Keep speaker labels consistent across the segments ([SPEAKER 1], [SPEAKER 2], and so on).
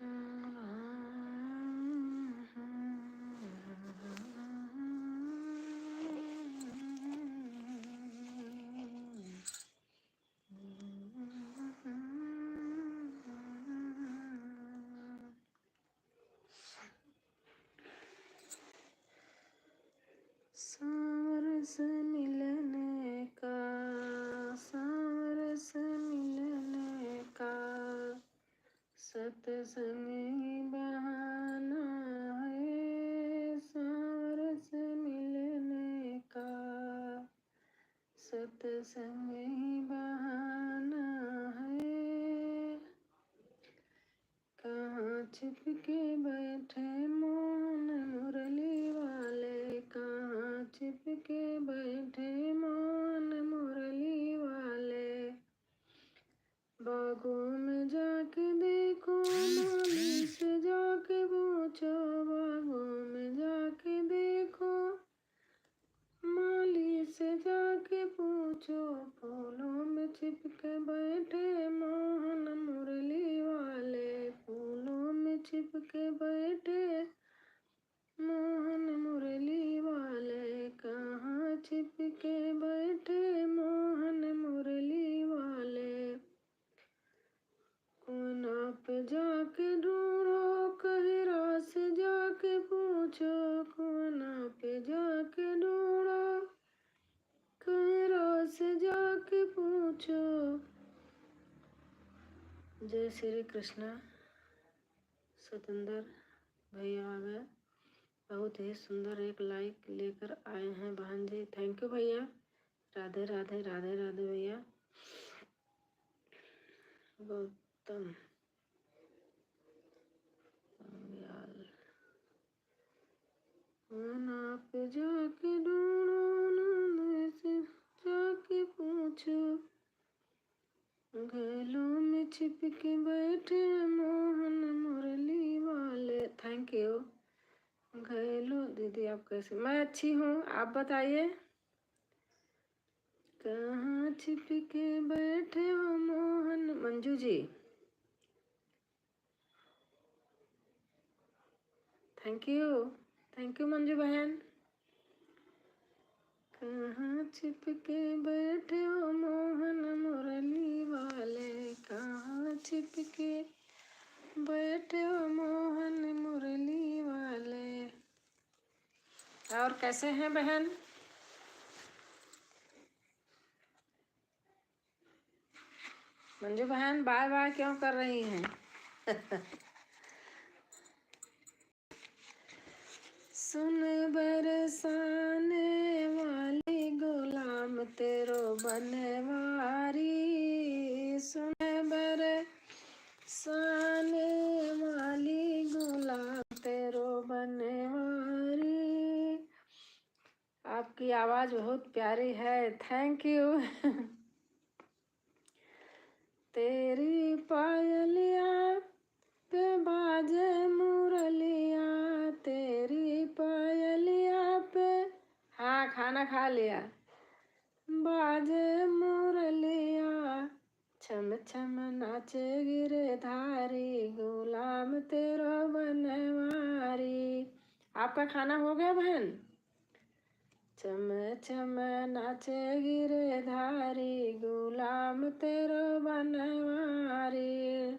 [SPEAKER 1] सामरस मिलने का, सामरस मिलने का, सत्संग बहाना है। सामरस मिलने का, सत्संग बहाना है। कहाँ छिप के बैठे मौन मुरली वाले, कहाँ छिप के बैठे मौन मुरली वाले। बागों में जाके देखो, माली से जाके पूछो, बागों में जाके देखो, माली से जाके पूछो। फूलों में छिप के बैठे मोहन मुरली वाले, फूलों में छिप के बैठे मोहन मुरली वाले। कहाँ छिप के बैठे मोहन मुरली वाले। कोना पे जाके ढूंढो, कहरा से जाके पूछो, कोना पे जाके ढूंढो, कहरा से जाके पूछो। जय श्री कृष्णा। सतेंद्र भैया आ गए, बहुत ही सुंदर एक लाइक लेकर आए हैं बहन जी, थैंक यू भैया। राधे राधे राधे राधे भैया। गौतम आप जाके ढूंढो, नंद से जाके पूछो, गलों में छिप के बैठे मोहन मुरली वाले। Thank you. गलो दीदी आप कैसे? मैं अच्छी हूँ, आप बताइए। कहाँ छिप के बैठे हो मोहन? मंजू जी थैंक यू मंजू बहन। कहाँ छिप के बैठे हो मोहन मुरली वाले, कहाँ छिप के बैठे हो मोहन मुरली वाले। और कैसे हैं बहन? मंजू बहन बाय बाय क्यों कर रही हैं? सुन बरसाने वाली गुलाम तेरो बनवारी, सुन बरसाने वाली गुलाम तेरो बनवारी। आपकी आवाज बहुत प्यारी है, थैंक यू। तेरी पायलिया पे बाजे मुरलिया, तेरी पायलिया पे, हाँ खाना खा लिया, बाजे मुरलिया, छम छम नाचे गिरधारी, गुलाम तेरो बनवारी। आपका खाना हो गया बहन? चम चम नाचे गिरधारी, गुलाम तेरो बनवारी।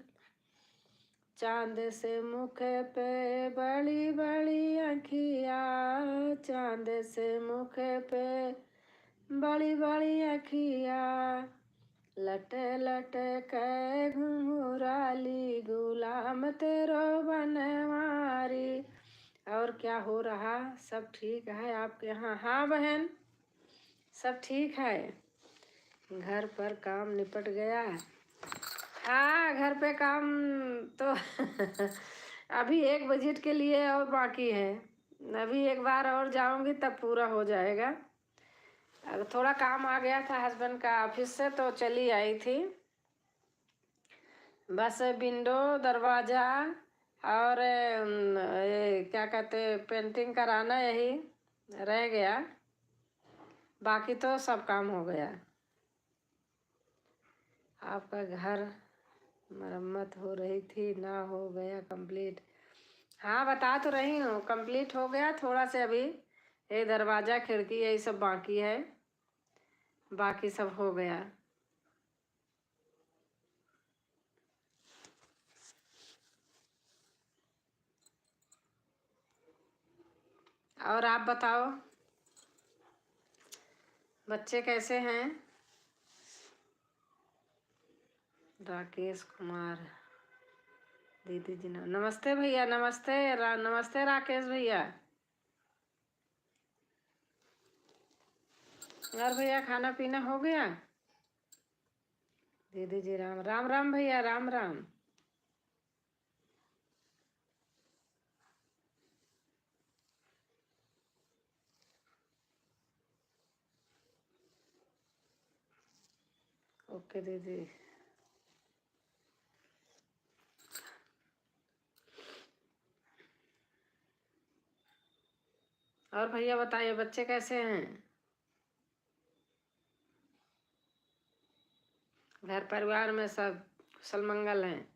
[SPEAKER 1] चांद से मुख पे बड़ी बड़ी अखिया, चांद से मुख पे बड़ी बड़ी अखिया, लट लट के घुंघराली, गुलाम तेरो बनवारी। और क्या हो रहा? सब ठीक है आपके यहाँ? हाँ बहन सब ठीक है, घर पर काम निपट गया। हाँ घर पे काम तो अभी एक बजट के लिए और बाकी है, अभी एक बार और जाऊंगी तब पूरा हो जाएगा। अब थोड़ा काम आ गया था हस्बैंड का ऑफिस से तो चली आई थी। बस विंडो दरवाज़ा और क्या कहते पेंटिंग कराना यही रह गया, बाकी तो सब काम हो गया। आपका घर मरम्मत हो रही थी, ना हो गया कंप्लीट। हाँ बता तो रही हूँ, कंप्लीट हो गया, थोड़ा से अभी ये दरवाज़ा खिड़की यही सब बाकी है, बाकी सब हो गया। और आप बताओ, बच्चे कैसे हैं? राकेश कुमार, दीदी जी नमस्ते भैया, नमस्ते नमस्ते राकेश भैया। और भैया खाना पीना हो गया? दीदी जी राम राम, राम भैया राम राम। ओके दीदी। और भैया बताइए, बच्चे कैसे हैं? घर परिवार में सब कुशल मंगल हैं?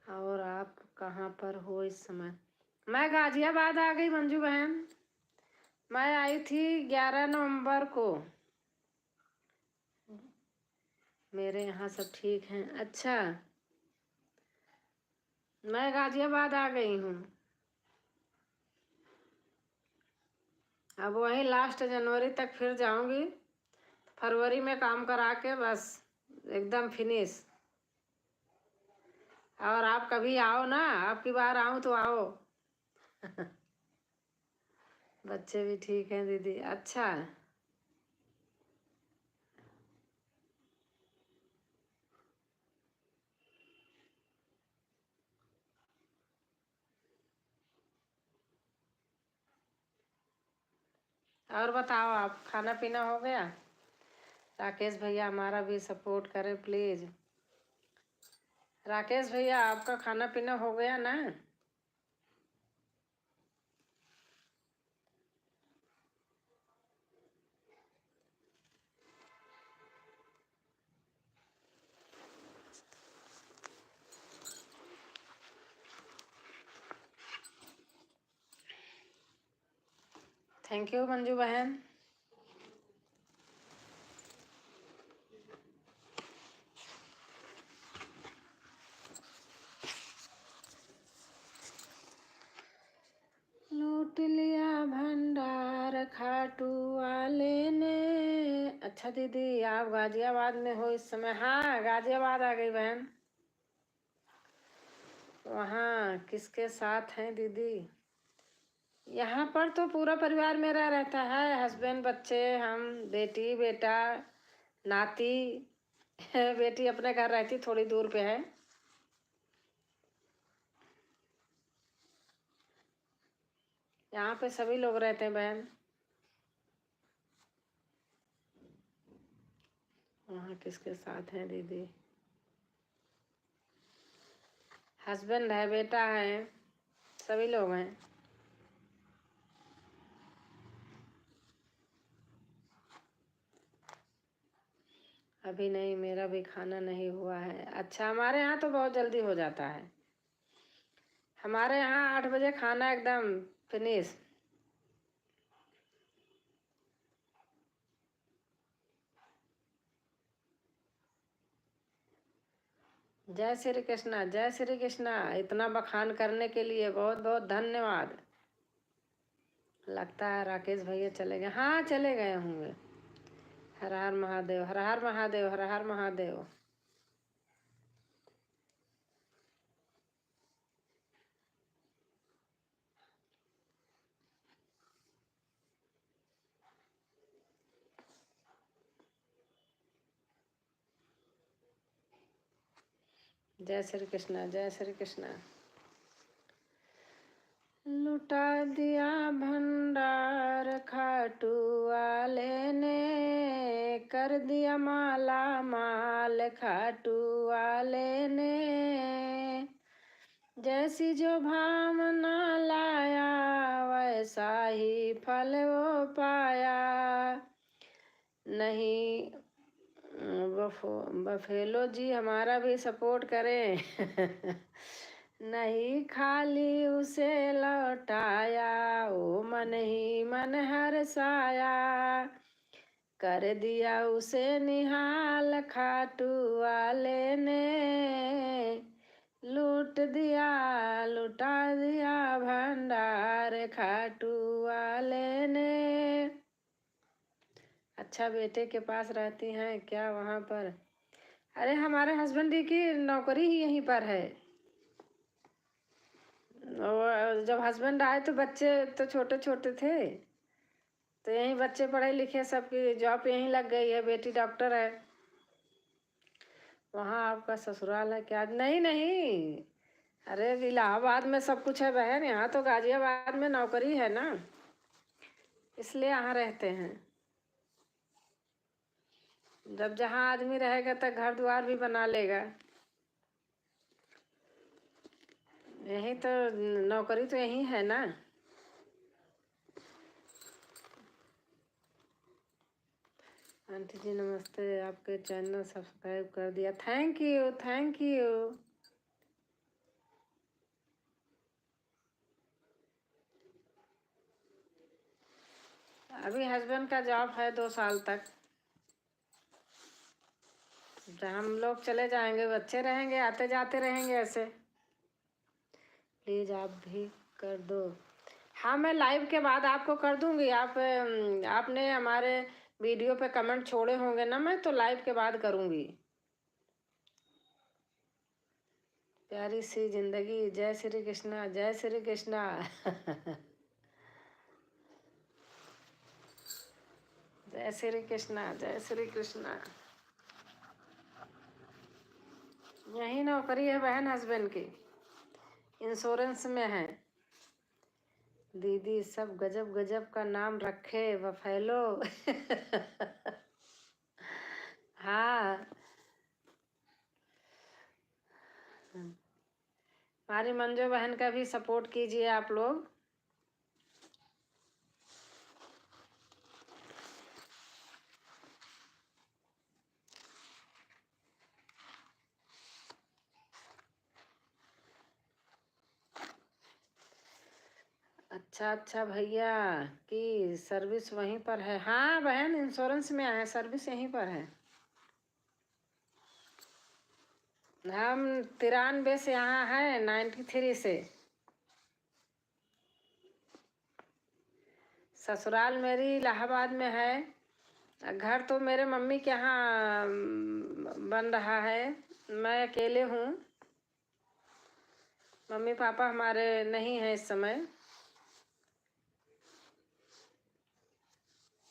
[SPEAKER 1] और आप कहाँ पर हो इस समय? मैं गाजियाबाद आ गई मंजू बहन। मैं आई थी 11 नवंबर को। मेरे यहाँ सब ठीक हैं। अच्छा, मैं गाजियाबाद आ गई हूँ। अब वहीं लास्ट जनवरी तक फिर जाऊंगी, फरवरी में काम करा के बस एकदम फिनिश। और आप कभी आओ ना, आपकी बार आऊँ तो आओ। बच्चे भी ठीक हैं दीदी। अच्छा, और बताओ, आप खाना पीना हो गया? राकेश भैया हमारा भी सपोर्ट करें प्लीज़। राकेश भैया आपका खाना पीना हो गया ना? थैंक यू मंजू बहन। लूट लिया भंडार खाटू वाले ने। अच्छा दीदी, आप गाजियाबाद में हो इस समय? हाँ गाजियाबाद आ गई बहन। वहाँ किसके साथ हैं दीदी? यहाँ पर तो पूरा परिवार मेरा रहता है, हस्बैंड, बच्चे, हम, बेटी बेटा, नाती। बेटी अपने घर रहती, थोड़ी दूर पे है। यहाँ पे सभी लोग रहते हैं बहन। वहाँ किसके साथ हैं दीदी? हस्बैंड है, बेटा है, सभी लोग हैं। अभी नहीं, मेरा भी खाना नहीं हुआ है। अच्छा, हमारे यहाँ तो बहुत जल्दी हो जाता है। हमारे यहाँ 8 बजे खाना एकदम फिनिश। जय श्री कृष्णा, जय श्री कृष्णा। इतना बखान करने के लिए बहुत बहुत धन्यवाद। लगता है राकेश भैया चले गए। हाँ चले गए होंगे। हर हर महादेव, हर हर महादेव, हर हर महादेव। जय श्री कृष्णा, जय श्री कृष्णा। लुटा दिया भंडार खाटू वाले ने, कर दिया माला माल खाटू वाले ने। जैसी जो भावना लाया वैसा ही फल वो पाया। नहीं बफेलो जी हमारा भी सपोर्ट करें। नहीं खाली उसे लौटाया, ओ मन ही मन हर्षाया। कर दिया उसे निहाल खाटू वाले ने, लूट दिया लुटा दिया भंडार खाटू वाले ने। अच्छा बेटे के पास रहती हैं क्या वहाँ पर? अरे हमारे हस्बैंड की नौकरी ही यहीं पर है। और जब हस्बैंड आए तो बच्चे तो छोटे छोटे थे, तो यहीं बच्चे पढ़े लिखे सबकी जॉब यहीं लग गई है। बेटी डॉक्टर है। वहाँ आपका ससुराल है क्या? नहीं नहीं, अरे इलाहाबाद में सब कुछ है बहन, यहाँ तो गाजियाबाद में नौकरी है ना, इसलिए यहाँ रहते हैं। जब जहाँ आदमी रहेगा तो घर द्वार भी बना लेगा। यही तो नौकरी तो यही है ना। आंटी जी नमस्ते, आपके चैनल सब्सक्राइब कर दिया, थैंक यू थैंक यू। अभी हस्बैंड का जॉब है 2 साल तक। जब हम लोग चले जाएंगे बच्चे रहेंगे, आते जाते रहेंगे ऐसे। प्लीज़ आप भी कर दो। हाँ मैं लाइव के बाद आपको कर दूंगी। आपने हमारे वीडियो पे कमेंट छोड़े होंगे ना, मैं तो लाइव के बाद करूंगी। प्यारी सी जिंदगी, जय श्री कृष्णा जय श्री कृष्णा। जय श्री कृष्णा जय श्री कृष्णा। यही नौकरी है बहन हस्बैंड की, इंश्योरेंस में है। दीदी सब गजब गजब का नाम रखे बफेलो। हाँ हमारी मंजू बहन का भी सपोर्ट कीजिए आप लोग। अच्छा अच्छा भैया की सर्विस वहीं पर है। हाँ बहन इंश्योरेंस में है, सर्विस यहीं पर है। हम 93 से यहाँ है, 93 से। ससुराल मेरी इलाहाबाद में है। घर तो मेरे मम्मी के यहाँ बन रहा है। मैं अकेले हूँ, मम्मी पापा हमारे नहीं हैं इस समय।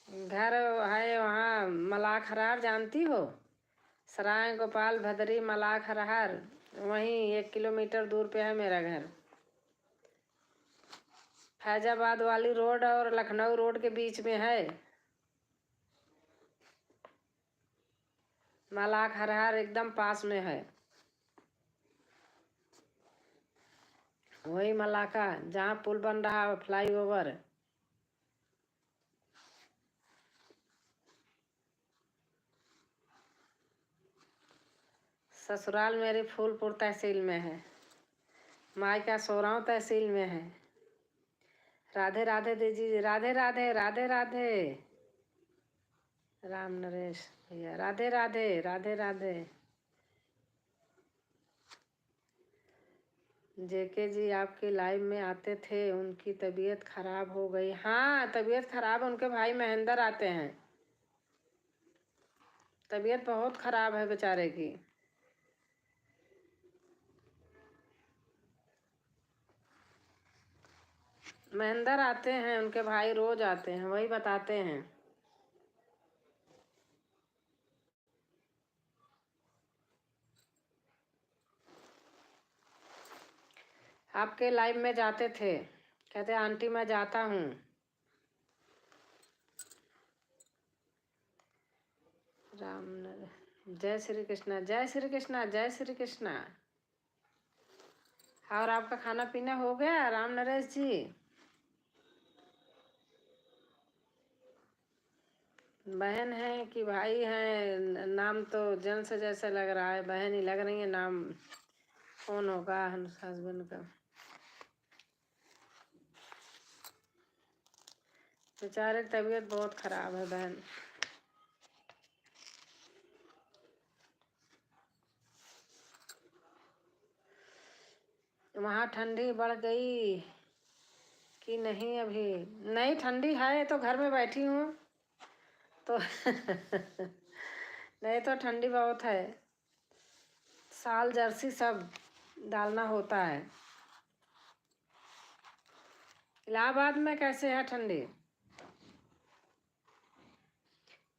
[SPEAKER 1] घर है वहाँ मलाख हरार, जानती हो? सराय गोपाल भदरी मलाख हरार, वहीं 1 किलोमीटर दूर पे है मेरा घर। फैजाबाद वाली रोड और लखनऊ रोड के बीच में है। मलाख हरार एकदम पास में है। वही मलाका जहाँ पुल बन रहा है, फ्लाईओवर। ससुराल मेरी फूलपुर तहसील में है, मायका सोराव तहसील में है। राधे राधे दीजिए, राधे राधे राधे राधे। राम नरेश भैया राधे राधे राधे राधे। जेके जी आपके लाइव में आते थे, उनकी तबीयत खराब हो गई। हाँ तबीयत खराब, उनके भाई महेंद्र आते हैं। तबीयत बहुत खराब है बेचारे की। महेंद्र आते हैं, उनके भाई रोज आते हैं, वही बताते हैं। आपके लाइव में जाते थे, कहते आंटी मैं जाता हूँ। राम जय श्री कृष्णा जय श्री कृष्णा जय श्री कृष्णा। और आपका खाना पीना हो गया राम नरेश जी? बहन है कि भाई है? नाम तो जन से जैसा लग रहा है, बहन ही लग रही है। नाम कौन होगा हस्बैंड का? बेचारे की तबीयत बहुत खराब है बहन। वहाँ ठंडी बढ़ गई कि नहीं? अभी नहीं ठंडी है, तो घर में बैठी हूँ तो नहीं तो ठंडी बहुत है। साल जर्सी सब डालना होता है। इलाहाबाद में कैसे है ठंडी?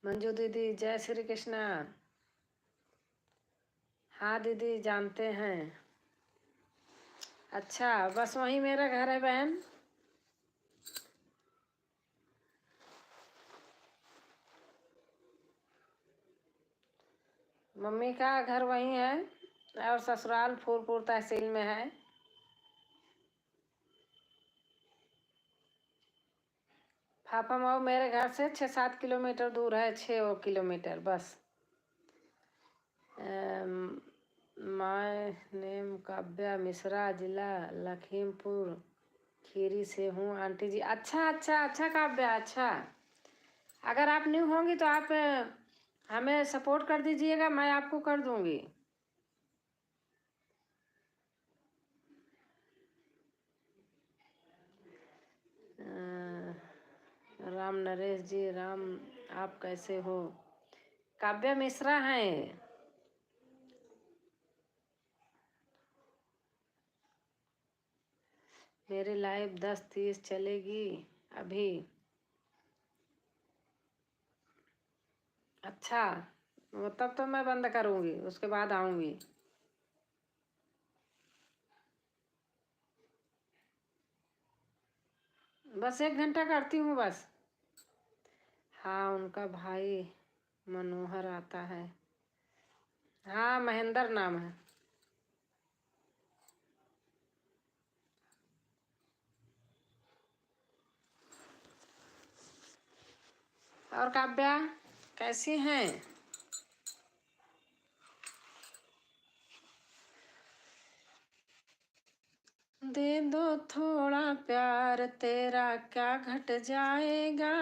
[SPEAKER 1] मंजू दीदी जय श्री कृष्णा। हाँ दीदी जानते हैं। अच्छा, बस वहीं मेरा घर है बहन। मम्मी का घर वहीं है और ससुराल फूलपुर तहसील में है। फाफा मऊ मेरे घर से 6-7 किलोमीटर दूर है, 6 किलोमीटर बस। माय नेम काव्या मिश्रा, जिला लखीमपुर खीरी से हूँ आंटी जी। अच्छा अच्छा अच्छा काव्या, अच्छा। अगर आप न्यू होंगी तो आप हमें सपोर्ट कर दीजिएगा, मैं आपको कर दूंगी। राम नरेश जी, राम आप कैसे हो? काव्या मिश्रा हैं। मेरी लाइव 10:30 चलेगी अभी। अच्छा, वो तब तो मैं बंद करूंगी, उसके बाद आऊंगी। बस 1 घंटा करती हूँ बस। हाँ, उनका भाई मनोहर आता है। हाँ, महेंद्र नाम है। और काव्या कैसी हैं? दे दो थोड़ा प्यार, तेरा क्या घट जाएगा।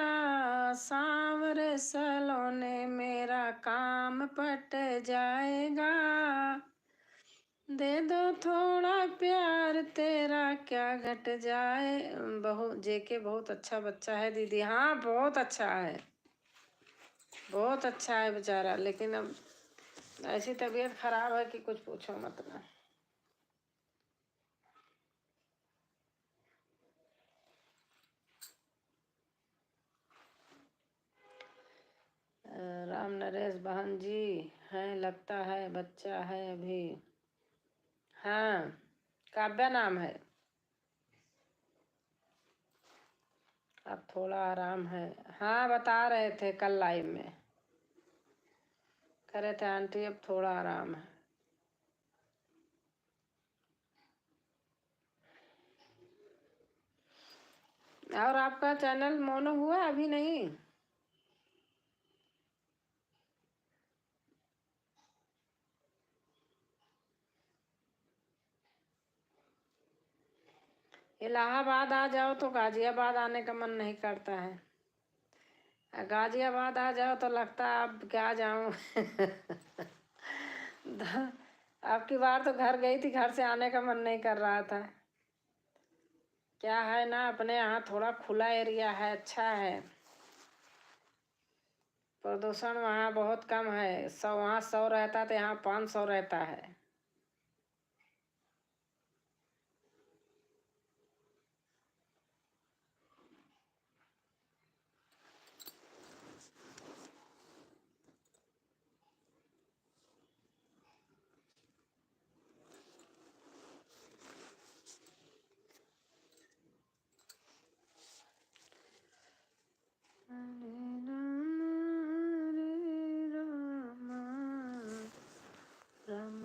[SPEAKER 1] सांवरे सलोने मेरा काम पट जाएगा। दे दो थोड़ा प्यार, तेरा क्या घट जाए। जेके बहुत अच्छा बच्चा है दीदी। हाँ बहुत अच्छा है, बहुत अच्छा है बेचारा, लेकिन अब ऐसी तबीयत खराब है कि कुछ पूछो मत ना। राम नरेश बहन जी हैं लगता है, बच्चा है अभी। हाँ, काव्या नाम है। अब थोड़ा आराम है। हाँ बता रहे थे कल लाइव में, कह रहे थे आंटी अब थोड़ा आराम है। और आपका चैनल मोनो हुआ अभी नहीं? इलाहाबाद आ जाओ तो गाजियाबाद आने का मन नहीं करता है। गाजियाबाद आ जाओ तो लगता है अब क्या जाऊं अब की बार तो घर गई थी, घर से आने का मन नहीं कर रहा था। क्या है ना, अपने यहाँ थोड़ा खुला एरिया है, अच्छा है। प्रदूषण वहाँ बहुत कम है। वहाँ 100 रहता तो यहाँ 500 रहता है। हरे राम हरे राम राम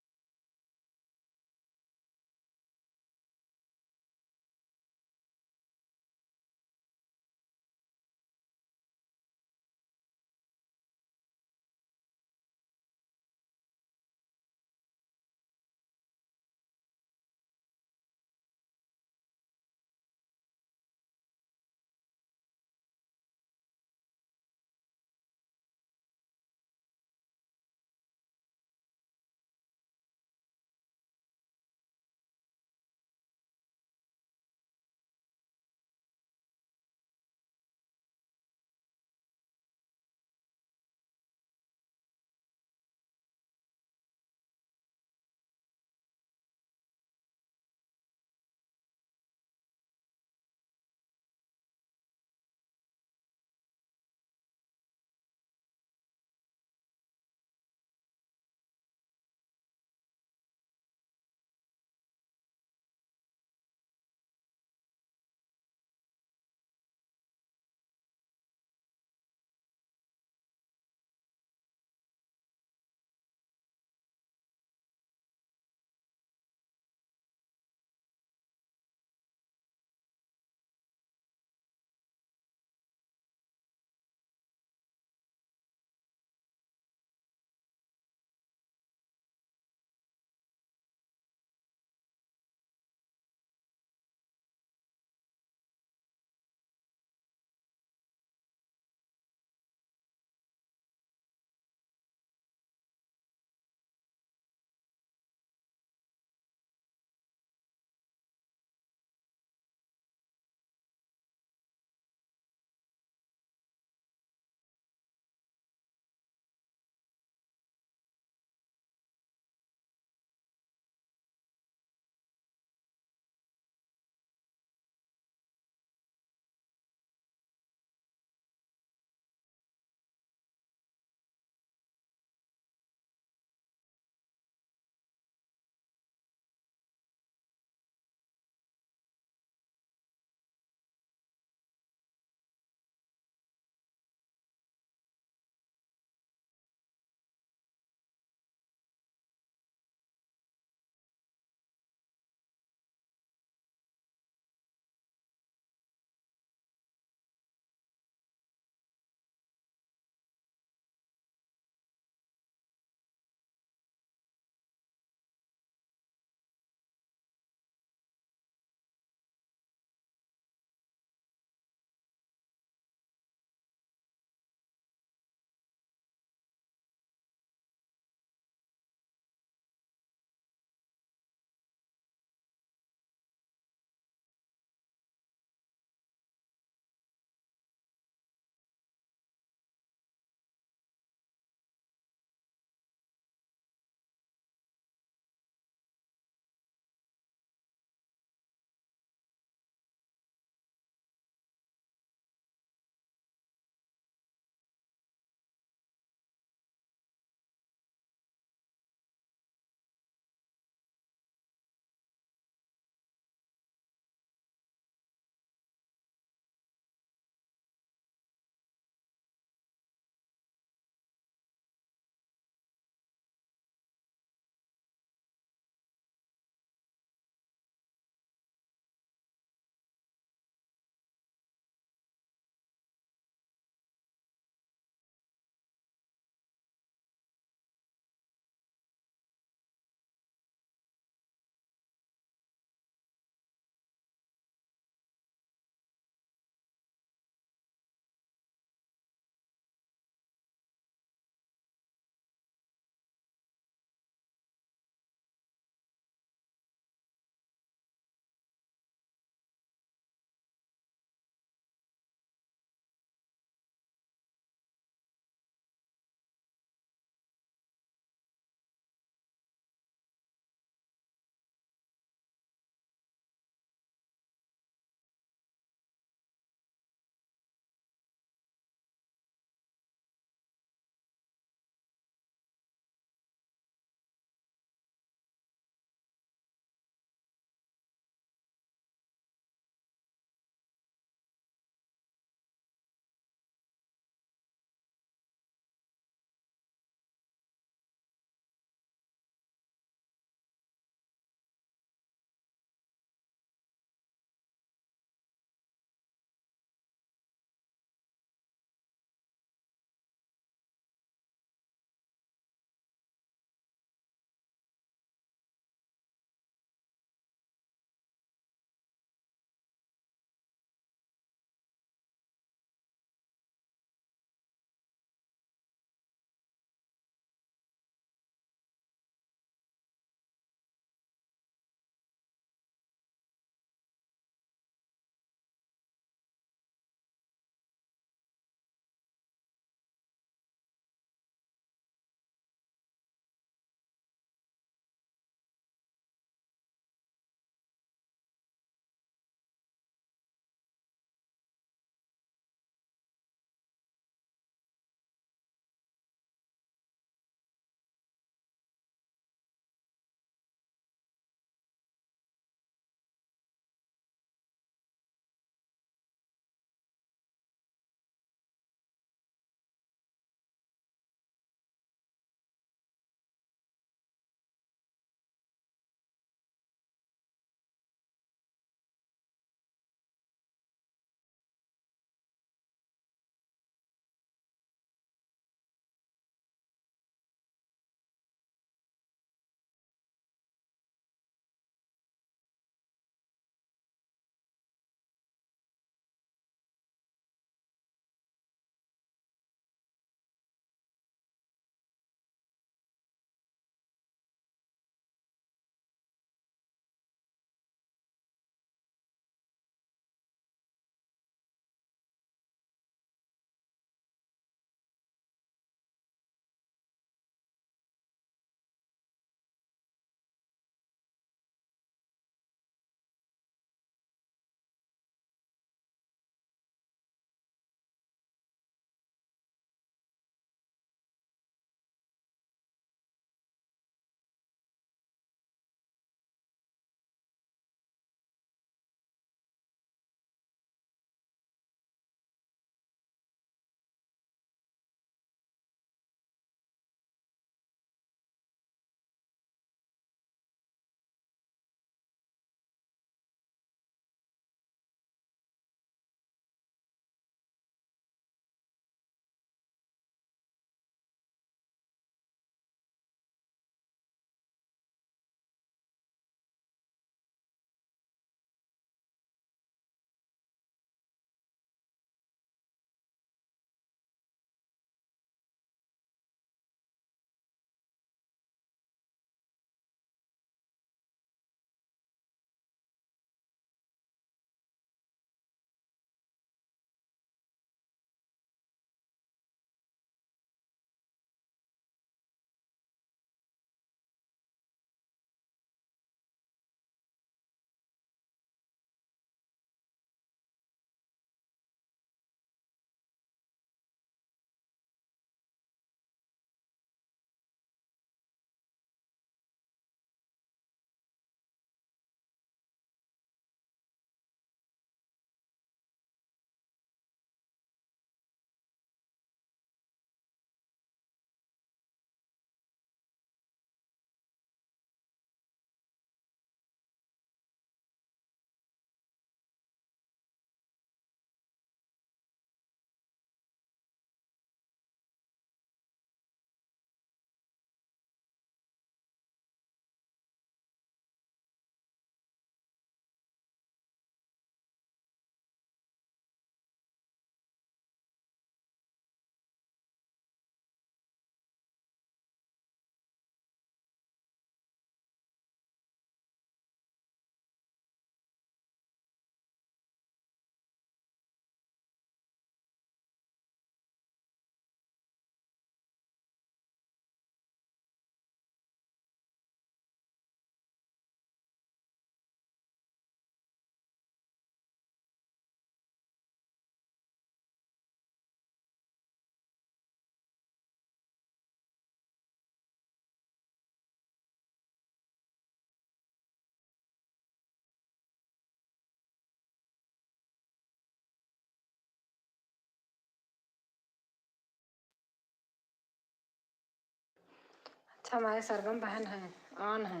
[SPEAKER 1] अच्छा हमारे सरगम बहन है, ऑन है।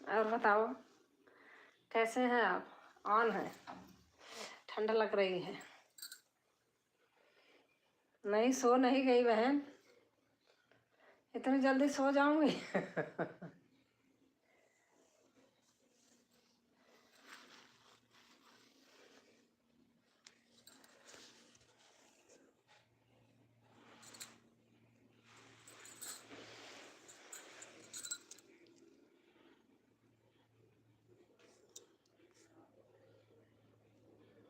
[SPEAKER 1] और बताओ कैसे हैं आप? ऑन है। ठंड लग रही है। नहीं सो नहीं गई बहन, इतनी जल्दी सो जाऊंगी?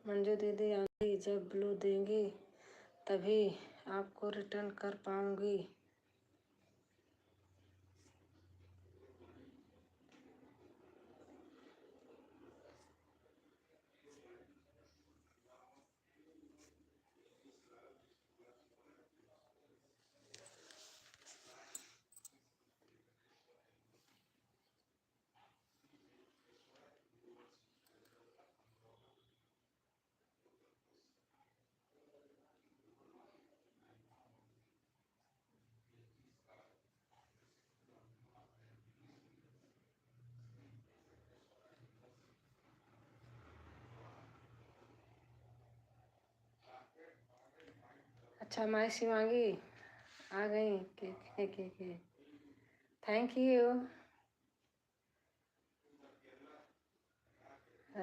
[SPEAKER 1] मंजू दीदी आंटी जब ब्लू देंगी तभी आपको रिटर्न कर पाऊंगी। अच्छा मैं शिवांगी आ गई के थैंक यू।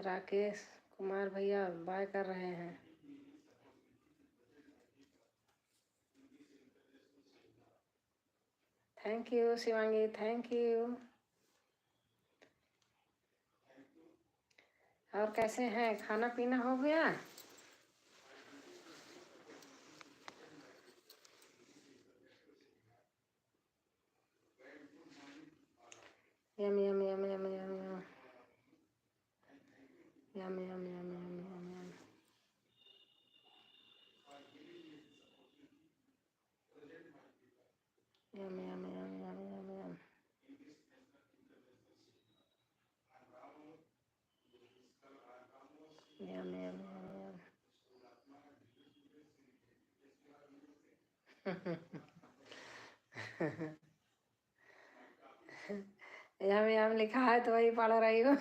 [SPEAKER 1] राकेश कुमार भैया बाय कर रहे हैं। Thank you Shivangi, thank you. और कैसे हैं, खाना पीना हो गया? यम यम यम यम यम यम यम यम यम यम यम यम। Yum, yum, yum, yum, yum, yum. Yum, yum, yum, yum. यम यम लिखा है तो वही पढ़ रही हूँ।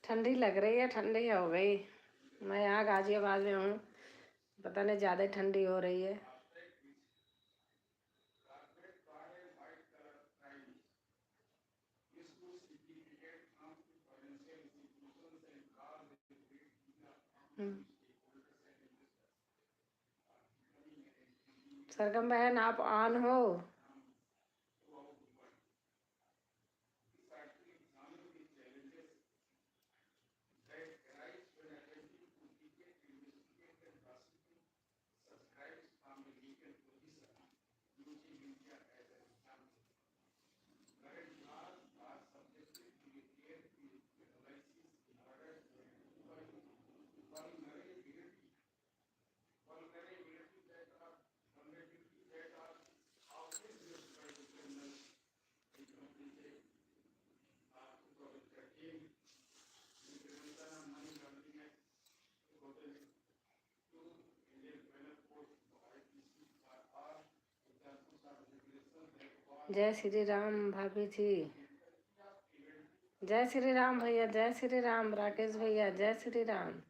[SPEAKER 1] ठंडी लग रही है, ठंडी हो गई। मैं यहाँ गाजियाबाद में हूँ, पता नहीं ज़्यादा ठंडी हो रही है। सरगम बहन आप ऑन हो? जय श्री राम भाभी जी। जय श्री राम भैया, जय श्री राम राकेश भैया, जय श्री राम।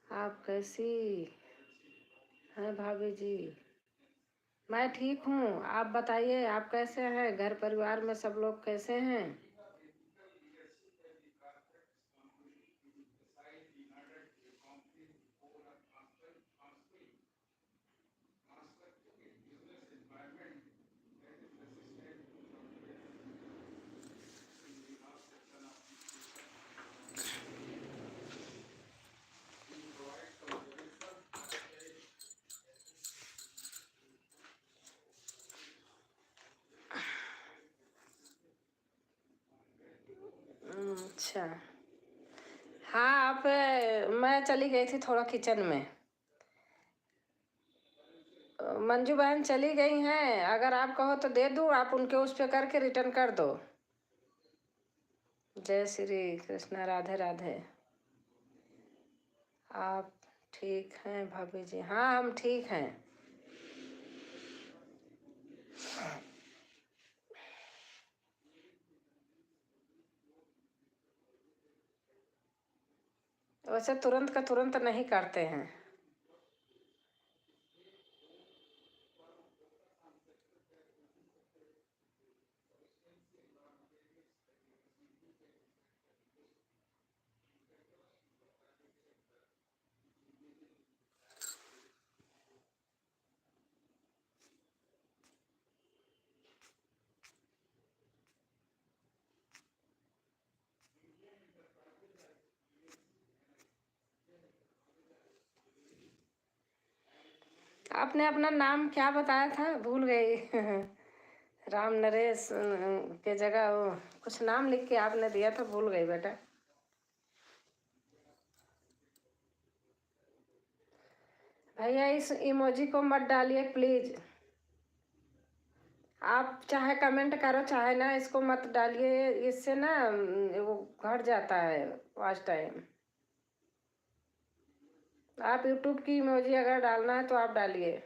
[SPEAKER 1] आप कैसी हैं भाभी जी? मैं ठीक हूँ, आप बताइए आप कैसे हैं? घर परिवार में सब लोग कैसे हैं? अच्छा, हाँ आप मैं चली गई थी थोड़ा किचन में। मंजू बहन चली गई हैं, अगर आप कहो तो दे दूँ, आप उनके उस पर करके रिटर्न कर दो। जय श्री कृष्णा, राधे राधे। आप ठीक हैं भाभी जी? हाँ हम ठीक हैं। वैसे तुरंत का तुरंत नहीं करते हैं। आपने अपना नाम क्या बताया था, भूल गई। राम नरेश के जगह वो कुछ नाम लिख के आपने दिया था, भूल गई बेटा। भैया इस इमोजी को मत डालिए प्लीज। आप चाहे कमेंट करो चाहे ना, इसको मत डालिए, इससे ना वो घट जाता है वॉच टाइम। आप यूट्यूब की इमोजी अगर डालना है तो आप डालिए,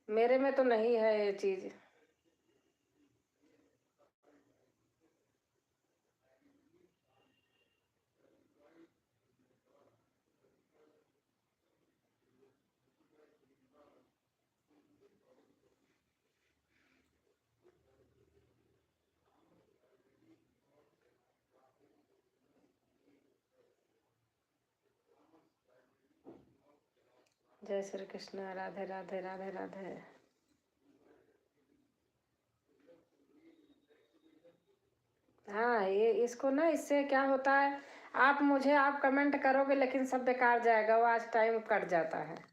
[SPEAKER 1] मेरे में तो नहीं है ये चीज़। जय श्री कृष्ण, राधे राधे राधे राधे। हाँ ये इसको ना, इससे क्या होता है, आप कमेंट करोगे लेकिन सब बेकार जाएगा, वो आज टाइम कट जाता है।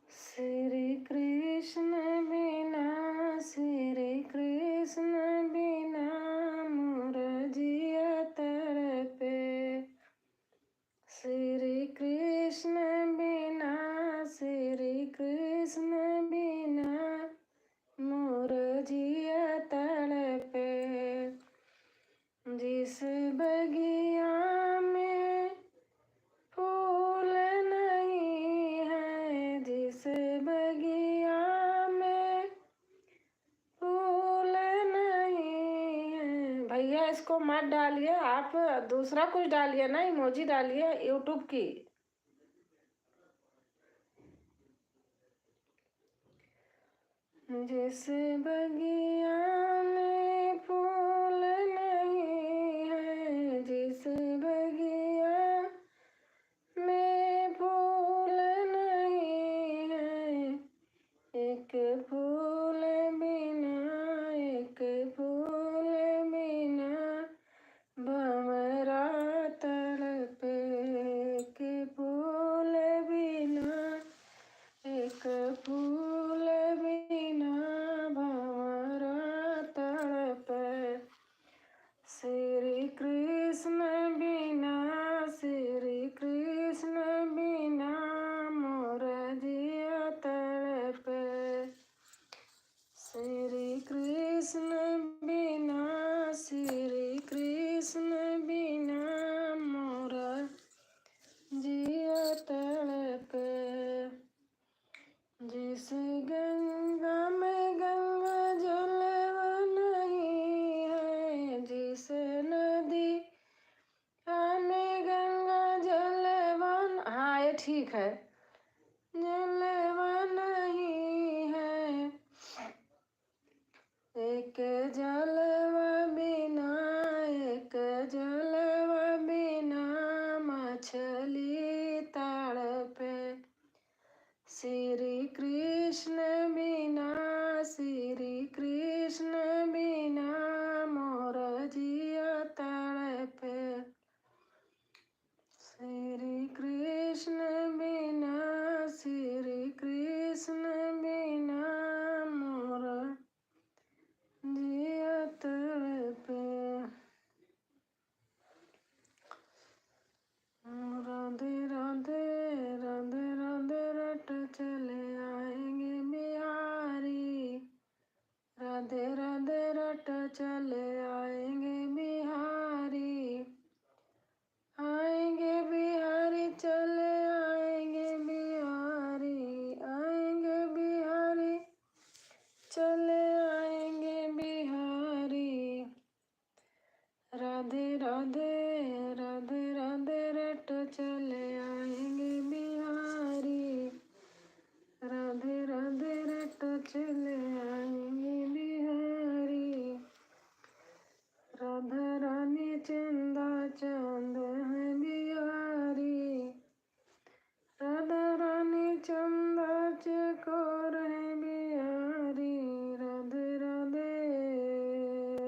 [SPEAKER 1] श्री कृष्ण बिना, श्री कृष्ण बिना मोर जिया तड़पे। श्री कृष्ण बिना, श्री कृष्ण बिना मोर जिया तड़पे। जिस बगिया में फूल नहीं है, जिस बगिया में फूल नहीं है। भैया इसको मत डालिए, आप दूसरा कुछ डालिए ना, इमोजी डालिए यूट्यूब की। जिस बगिया में फूल नहीं है, जिस बगिया में फूल नहीं है, एक फूल बिना, एक फूल बिना भंवरा तड़पे। एक फूल बिना, एक फूल बिना भंवरा ठीक है। जलवा नहीं है एक जलवा बिना, एक जलवा बिना मछली तड़पे। श्री कृष्ण बिना, श्री कृष्ण बिना मोर जिया तड़पे। श्री कृष्ण बिना, श्री कृष्ण बिना मोर जिया तड़पे। राधे राधे राधे राधे रट चले आएंगे बिहारी। राधे राधे रट चले आएंगे बिहारी। आएंगे बिहारी चले आएंगे बिहारी। आएंगे बिहारी चले आएंगे बिहारी। राधे राधे राधे राधे रट चले आएंगे बिहारी। राधे राधे रट चले आएंगे बिहारी। राधा रानी चंदा चांद है बिहारी। राधा रानी चंदा चकोर है बिहारी। राधे राधे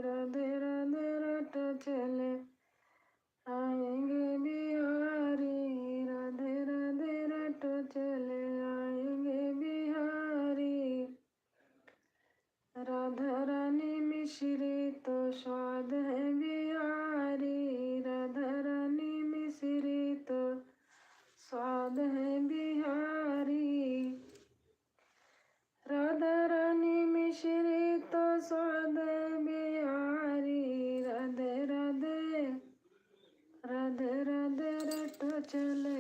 [SPEAKER 1] राधे राधे रट चले आएंगे बिहारी। राधे राधे रट चले आएंगे बिहारी। राधा रानी मिश्री तो स्वाद है बिहारी। राधा रानी मिश्री तो स्वाद है बिहारी। राधा रानी मिश्री तो स्वाद है बिहारी। राधे राधे राधे राधे रट चले